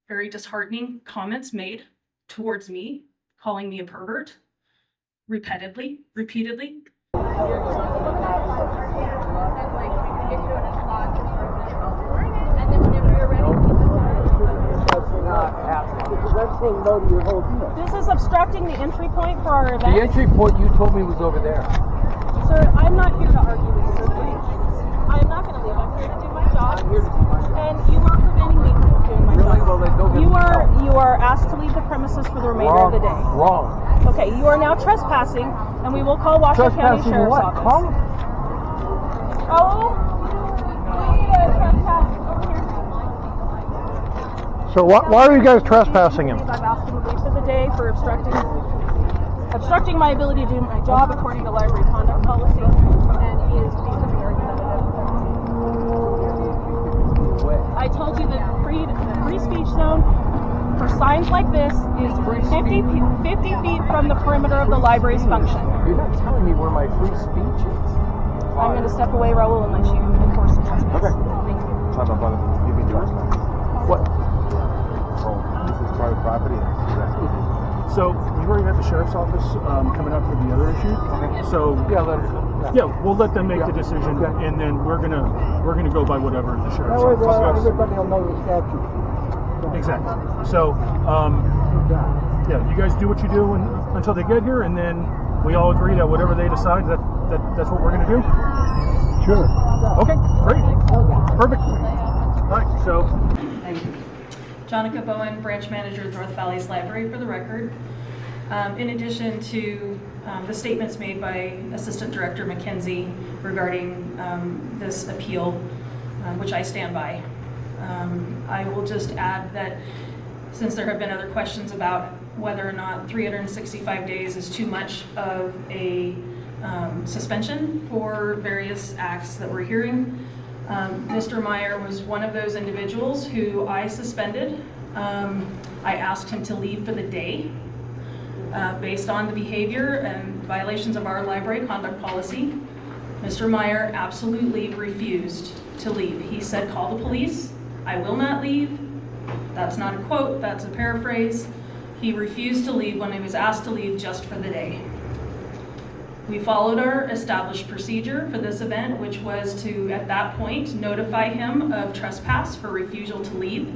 very disheartening comments made towards me, calling me a pervert, repeatedly. This is obstructing the entry point for our event. The entry point you told me was over there. Sir, I'm not here to argue with you. I'm not going to leave. I'm here to do my job. I'm here to do my job. And you are preventing me from doing my Really? job. Well, then go get You are asked to leave the premises for the remainder of the day. Wrong. Okay, you are now trespassing, and we will call Washoe County Sheriff's what? Office. Call? Oh, we trespass over here. So why are you guys trespassing him? I've asked him to leave for the day for obstructing my ability to do my job according to library conduct policy, and he is becoming argumentative. I told you that the free speech zone for signs like this is 50 feet from the perimeter of the library's function. You're not telling me where my free speech is. I'm going to step away, Raul, and let you enforce the trespass. Okay. Thank you. Time out, brother. You mean trespass? What? Oh, this is private property. So we already have the sheriff's office coming up for the other issue. Okay. So Yeah, we'll let them make the decision, Okay. and then we're gonna go by whatever the sheriff's That way office. everybody will know the statute. Exactly. So yeah, you guys do what you do until they get here, and then we all agree that whatever they decide, that's what we're gonna do. Sure. Okay, great, perfect. All right, so. Jonica Bowen, branch manager of North Valley's Library, for the record. In addition to the statements made by Assistant Director McKenzie regarding this appeal, which I stand by, I will just add that since there have been other questions about whether or not 365 days is too much of a suspension for various acts that we're hearing, Mr. Meyers was one of those individuals who I suspended. I asked him to leave for the day based on the behavior and violations of our library conduct policy. Mr. Meyers absolutely refused to leave. He said, "Call the police. I will not leave." That's not a quote, that's a paraphrase. He refused to leave when he was asked to leave just for the day. We followed our established procedure for this event, which was to, at that point, notify him of trespass for refusal to leave.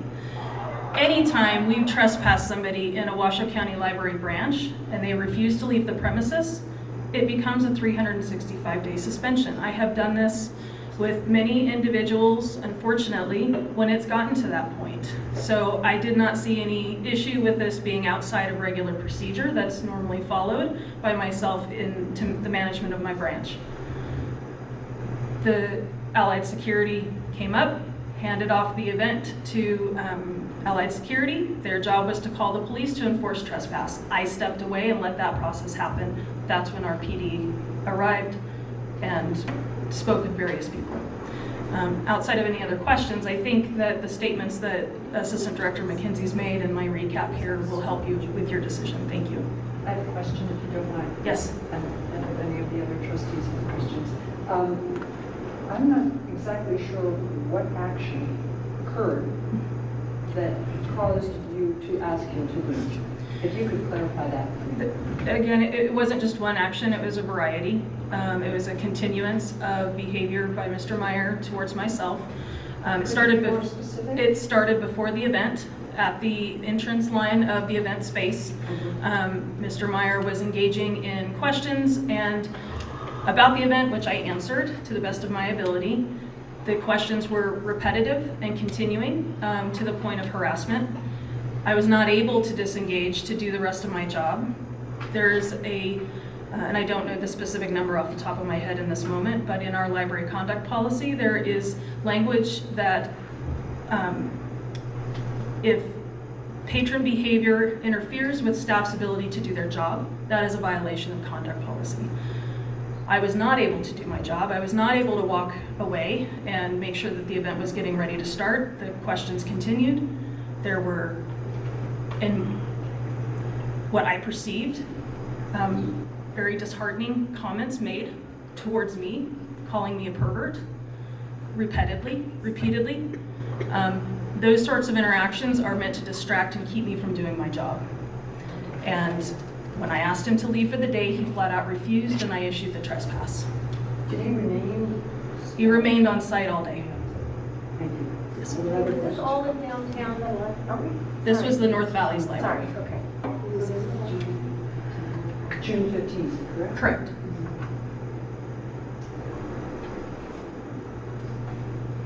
Anytime we trespass somebody in a Washoe County Library branch and they refuse to leave the premises, it becomes a 365-day suspension. I have done this with many individuals, unfortunately, when it's gotten to that point. So I did not see any issue with this being outside of regular procedure that's normally followed by myself into the management of my branch. The Allied Security came up, handed off the event to Allied Security. Their job was to call the police to enforce trespass. I stepped away and let that process happen. That's when our PD arrived and spoke with various people. Outside of any other questions, I think that the statements that Assistant Director McKenzie's made and my recap here will help you with your decision. Thank you. I have a question, if you don't mind. Yes. And if any of the other trustees have questions. I'm not exactly sure what action occurred that caused you to ask him to leave. If you could clarify that. Again, it wasn't just one action, it was a variety. It was a continuance of behavior by Mr. Meyers towards myself. It started before the event, at the entrance line of the event space. Mr. Meyers was engaging in questions and about the event, which I answered to the best of my ability. The questions were repetitive and continuing to the point of harassment. I was not able to disengage to do the rest of my job. There's and I don't know the specific number off the top of my head in this moment, but in our library conduct policy, there is language that if patron behavior interferes with staff's ability to do their job, that is a violation of conduct policy. I was not able to do my job. I was not able to walk away and make sure that the event was getting ready to start. The questions continued. There were, in what I perceived, very disheartening comments made towards me, calling me a pervert, repeatedly. those sorts of interactions are meant to distract and keep me from doing my job. And when I asked him to leave for the day, he flat out refused, and I issued the trespass. Did he remain? He remained on site all day. Thank you. Yes. Any other Is this questions? all in downtown? Are we? This was the North Valleys Library. Sorry, okay. June 15th, correct? Correct.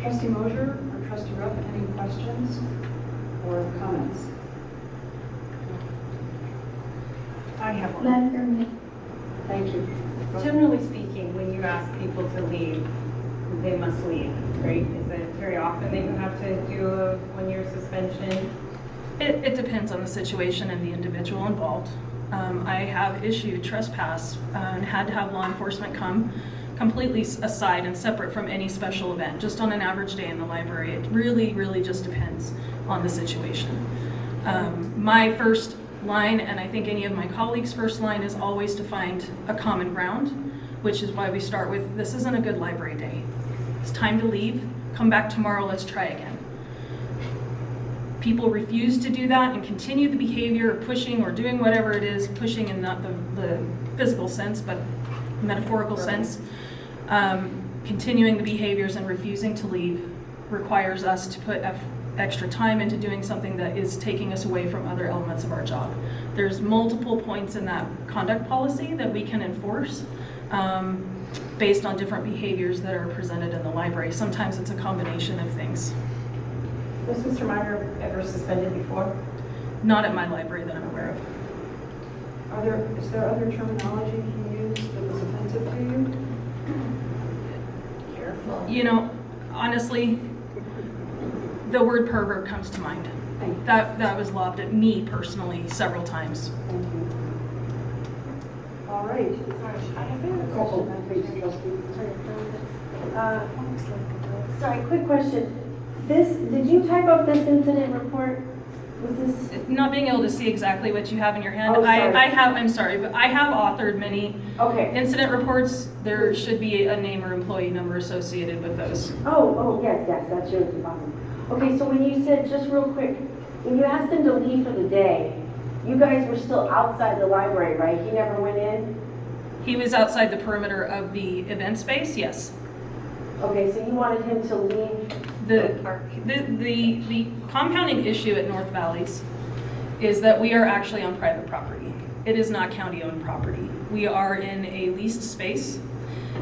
Trustee Mosier or Trustee Rupp, any questions or comments? I have one. None for me. Thank you. Generally speaking, when you ask people to leave, they must leave, right? Is it very often that you have to do a 1-year suspension? It depends on the situation and the individual involved. I have issued trespass and had to have law enforcement come completely aside and separate from any special event, just on an average day in the library. It really, really just depends on the situation. My first line, and I think any of my colleagues' first line, is always to find a common ground, which is why we start with, this isn't a good library day. It's time to leave. Come back tomorrow, let's try again. People refuse to do that and continue the behavior of pushing or doing whatever it is, pushing in not the physical sense, but metaphorical sense. Continuing the behaviors and refusing to leave requires us to put extra time into doing something that is taking us away from other elements of our job. There's multiple points in that conduct policy that we can enforce based on different behaviors that are presented in the library. Sometimes it's a combination of things. Was Mr. Meyer ever suspended before? Not at my library that I'm aware of. Is there other terminology he used that was offensive to you? Careful. You know, honestly, the word pervert comes to mind. Thank you. That was lobbed at me personally several times. Thank you. All right. Sorry, I have a Couple, question. please, trustee. Sorry, quick question. Did you type up this incident report? Was this? Not being able to see exactly what you have in your hand, Oh, sorry. I'm sorry, but I have authored many Okay. incident reports. There should be a name or employee number associated with those. Oh, yes, that's yours, awesome. Okay, so when you said, just real quick, when you asked him to leave for the day, you guys were still outside the library, right? He never went in? He was outside the perimeter of the event space, yes. Okay, so you wanted him to leave? The compounding issue at North Valleys is that we are actually on private property. It is not county-owned property. We are in a leased space.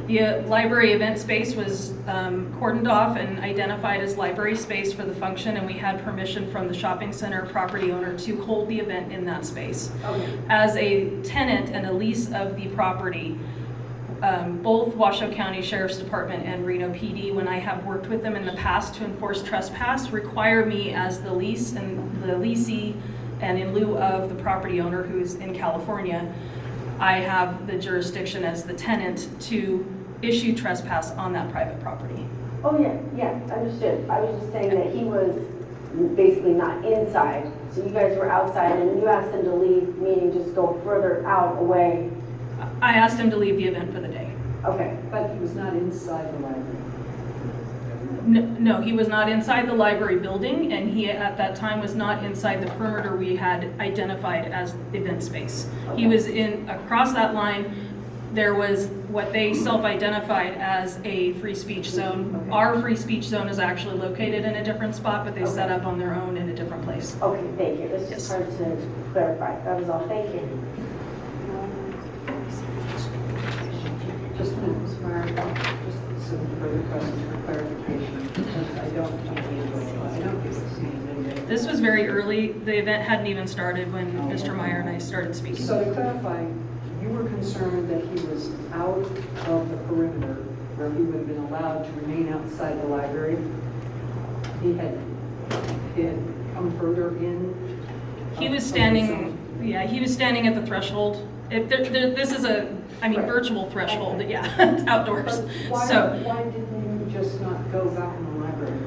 The library event space was cordoned off and identified as library space for the function, and we had permission from the shopping center property owner to hold the event in that space. Okay. As a tenant and a lease of the property, both Washoe County Sheriff's Department and Reno PD, when I have worked with them in the past to enforce trespass, require me as the lease and the leasee, and in lieu of the property owner who's in California, I have the jurisdiction as the tenant to issue trespass on that private property. Oh, yeah, understood. I was just saying that he was basically not inside, so you guys were outside, and you asked him to leave, meaning just go further out, away. I asked him to leave the event for the day. Okay. But he was not inside the library. No, he was not inside the library building, and he at that time was not inside the perimeter we had identified as event space. He was in across that line. There was what they self-identified as a free speech zone. Okay. Our free speech zone is actually located in a different spot, but they set up on their own in a different place. Okay, thank you. It's just Yes. hard to clarify. That was all. Thank you. Just a minute, Ms. Meyer, just some further questions for clarification. I don't see it. This was very early. The event hadn't even started when Mr. Meyer and I started speaking. So to clarify, you were concerned that he was out of the perimeter where he would have been allowed to remain outside the library. He had come further in. He was standing, he was standing at the threshold. This is virtual threshold, yeah, it's outdoors. Why So didn't you just not go back in the library?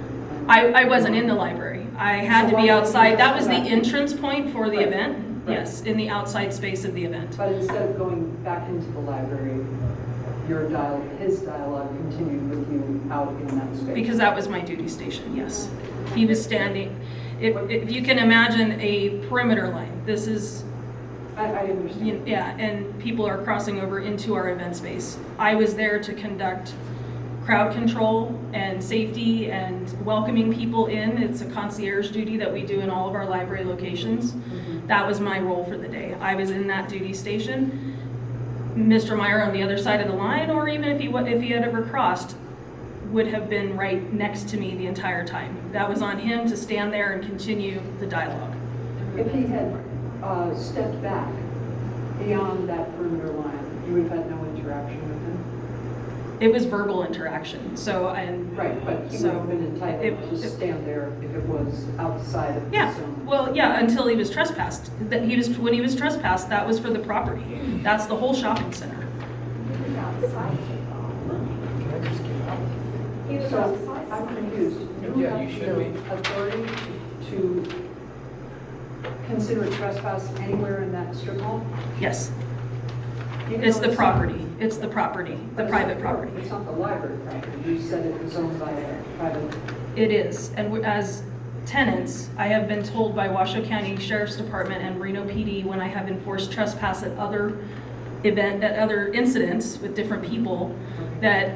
I wasn't in the library. I had to be outside. That was the entrance point for the Right. event. Right. Yes, in the outside space of the event. But instead of going back into the library, his dialogue continued with you out in that space? Because that was my duty station, yes. He was standing, if you can imagine a perimeter line, this is, I understand. yeah, and people are crossing over into our event space. I was there to conduct crowd control and safety and welcoming people in. It's a concierge duty that we do in all of our library locations. That was my role for the day. I was in that duty station. Mr. Meyer on the other side of the line, or even if he had ever crossed, would have been right next to me the entire time. That was on him to stand there and continue the dialogue. If he had stepped back beyond that perimeter line, you would have had no interaction with him? It was verbal interaction, so, and. Right, but he would have been entitled to stand there if it was outside of the Yeah, zone. well, yeah, until he was trespassed. When he was trespassed, that was for the property. That's the whole shopping center. So, I'm confused. You Yeah, you have should be. the authority to consider a trespass anywhere in that strip mall? Yes, Even it's though the property. It's the property, the private property. It's not the library property. You said it was owned by a private. It is, and as tenants, I have been told by Washoe County Sheriff's Department and Reno PD when I have enforced trespass at other incidents with different people, that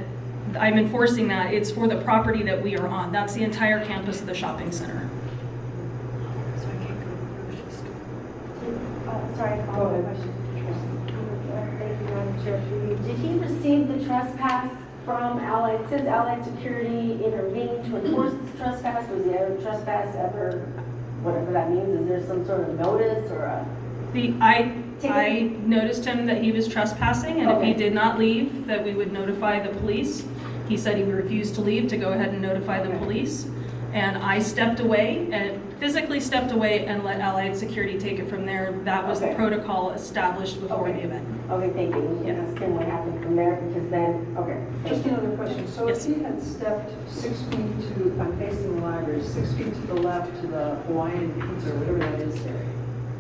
I'm enforcing that. It's for the property that we are on. That's the entire campus of the shopping center. Sorry, I follow the question. Thank you, Madam Chair. Did he receive the trespass from Allied? It says Allied Security intervened to enforce the trespass. Was the other trespass ever, whatever that means, is there some sort of notice or a? I noticed him that he was trespassing, and if he did not leave, that we would notify the police. He said he refused to leave, to go ahead and notify the police. And I stepped away, and physically stepped away and let Allied Security take it from there. That was the protocol established before the event. Okay, thank you. We can ask him what happened from there, because then, okay. Just another question. So Yes. if he had stepped 6 feet to, I'm facing the library, 6 feet to the left to the Hawaiian pizza or whatever that is there,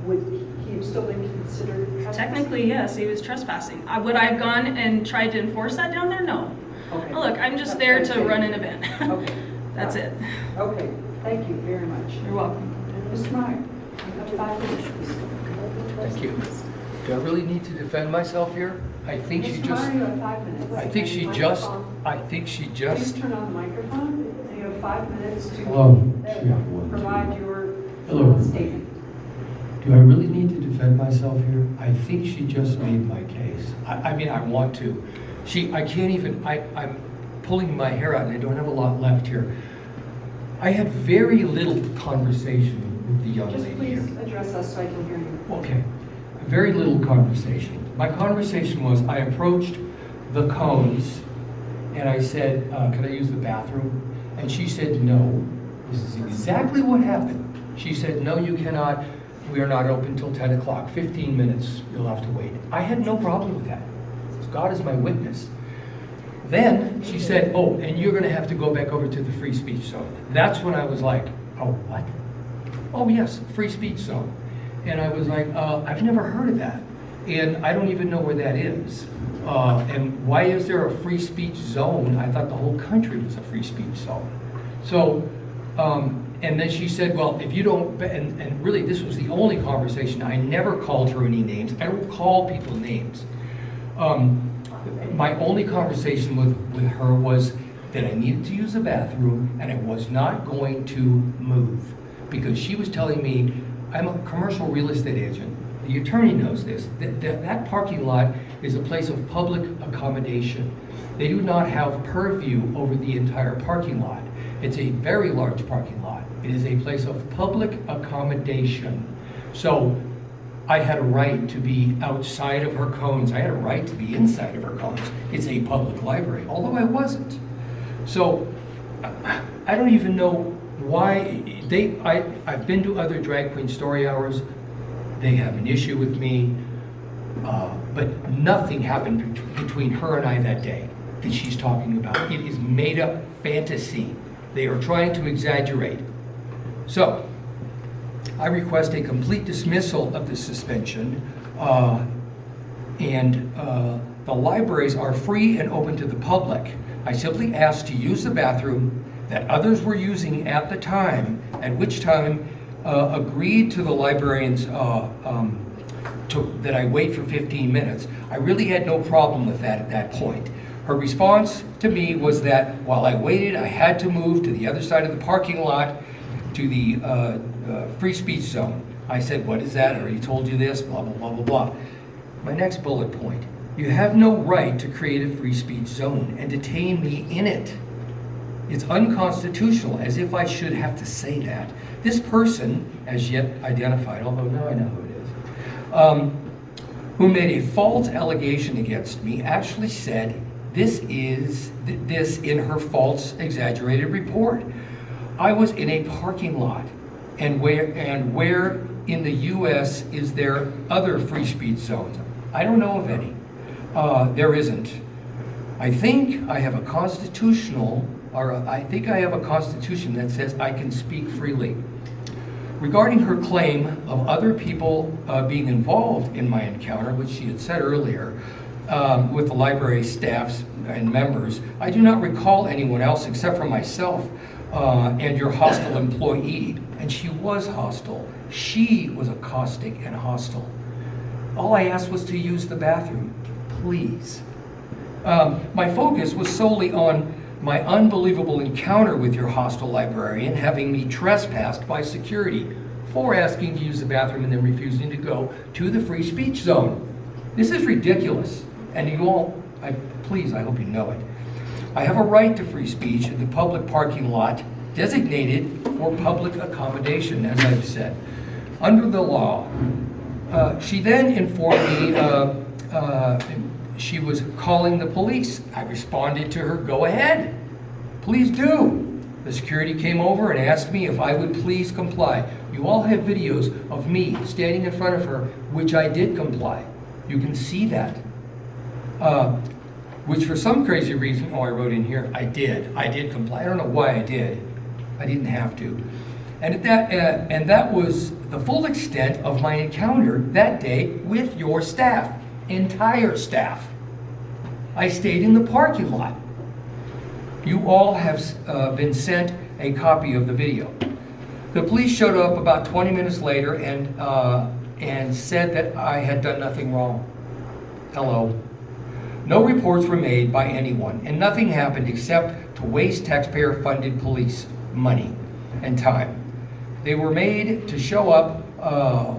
would he have still been considered trespassing? Technically, yes, he was trespassing. Would I have gone and tried to enforce that down there? No. Okay. Oh, look, I'm just That's there what to I'm run saying. an event. Okay. That's it. Okay, thank you very much. You're welcome. Mr. Meyer, you have 5 minutes. Thank you. Do I really need to defend myself here? I think she Mr. just, Meyer, you have 5 minutes. I think she just, I think she Please just, turn on the microphone, and you have 5 minutes to Hello. provide your Hello. statement. Do I really need to defend myself here? I think she just made my case. I mean, I want to. I can't even, I'm pulling my hair out and I don't have a lot left here. I had very little conversation with the young Just lady please here. address us so I can hear you. Okay, very little conversation. My conversation was, I approached the cones and I said, can I use the bathroom? And she said, no. This is exactly what happened. She said, no, you cannot. We are not open till 10 o'clock. 15 minutes, you'll have to wait. I had no problem with that. God is my witness. Then she said, oh, and you're going to have to go back over to the free speech zone. That's when I was like, oh, what? Oh, yes, free speech zone. And I was like, I've never heard of that. And I don't even know where that is. And why is there a free speech zone? I thought the whole country was a free speech zone. So, and then she said, well, if you don't, and really this was the only conversation. I never called her any names. I don't call people names. My only conversation with her was that I needed to use the bathroom and I was not going to move, because she was telling me, I'm a commercial real estate agent. The attorney knows this. That parking lot is a place of public accommodation. They do not have purview over the entire parking lot. It's a very large parking lot. It is a place of public accommodation. So I had a right to be outside of her cones. I had a right to be inside of her cones. It's a public library, although I wasn't. So I don't even know why I've been to other drag queen story hours. They have an issue with me, but nothing happened between her and I that day that she's talking about. It is made up fantasy. They are trying to exaggerate. So I request a complete dismissal of the suspension and The libraries are free and open to the public. I simply asked to use the bathroom that others were using at the time, at which time agreed to the librarians that I wait for 15 minutes. I really had no problem with that at that point. Her response to me was that while I waited, I had to move to the other side of the parking lot to the free speech zone. I said, what is that? I already told you this, blah, blah, blah, blah, blah. My next bullet point, you have no right to create a free speech zone and detain me in it. It's unconstitutional, as if I should have to say that. This person, as yet identified, although now I know who it is, who made a false allegation against me, actually said this in her false exaggerated report. I was in a parking lot, and where in the U.S. is there other free speech zones? I don't know of any. There isn't. I think I have a constitution that says I can speak freely. Regarding her claim of other people being involved in my encounter, which she had said earlier, with the library staffs and members, I do not recall anyone else except for myself and your hostile employee. And she was hostile. She was caustic and hostile. All I asked was to use the bathroom, please. My focus was solely on my unbelievable encounter with your hostile librarian having me trespassed by security for asking to use the bathroom and then refusing to go to the free speech zone. This is ridiculous, and you all, please, I hope you know it. I have a right to free speech in the public parking lot designated for public accommodation, as I've said, under the law. She then informed me she was calling the police. I responded to her, go ahead, please do. The security came over and asked me if I would please comply. You all have videos of me standing in front of her, which I did comply. You can see that. Which for some crazy reason, I wrote in here, I did comply. I don't know why I did. I didn't have to. And that was the full extent of my encounter that day with your staff, entire staff. I stayed in the parking lot. You all have been sent a copy of the video. The police showed up about 20 minutes later and said that I had done nothing wrong. Hello. No reports were made by anyone, and nothing happened except to waste taxpayer-funded police money and time. They were made to show up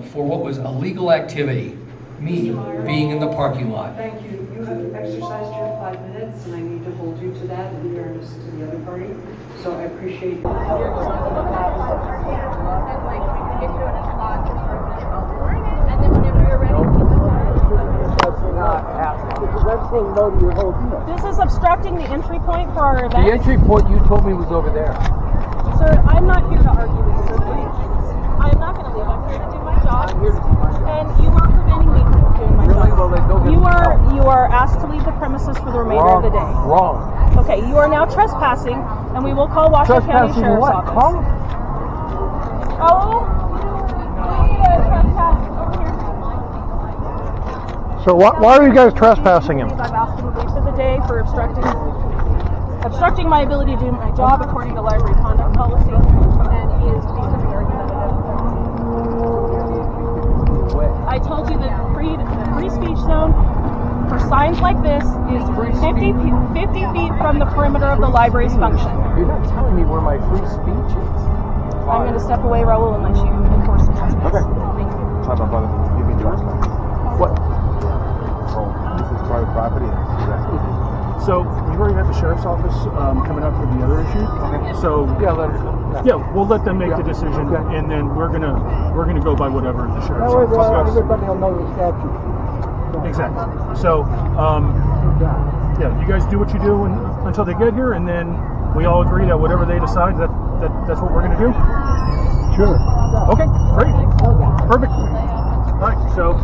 for what was a legal activity, me being in the parking lot. Thank you. You have exercised your 5 minutes, and I need to hold you to that in fairness to the other party. So I appreciate you. This is obstructing the entry point for our event. The entry point you told me was over there. Sir, I'm not here to argue with you. I am not going to leave. I'm here to do my job. And you are preventing me from doing my job. You are asked to leave the premises for the remainder of the day. Wrong. Okay, you are now trespassing, and we will call Washoe County Sheriff's Office. Oh, trespass over here. So why are you guys trespassing him? I've asked him to leave for the day for obstructing my ability to do my job according to library conduct policy, and he is becoming argumentative. I told you that the free speech zone for signs like this is 50 feet from the perimeter of the library's function. You're not telling me where my free speech is. I'm going to step away, Raul, unless you enforce the trespass. Okay. Thank you. Sorry, my brother. Give me trespass. What? Oh, this is private property. So we've already had the sheriff's office coming up for the other issue. Okay. So yeah, we'll let them make the decision, and then we're gonna go by whatever the sheriff's office says. Everybody will know the statute. Exactly. So yeah, you guys do what you do until they get here, and then we all agree that whatever they decide, that's what we're gonna do. Sure. Okay, great, perfect. All right, so.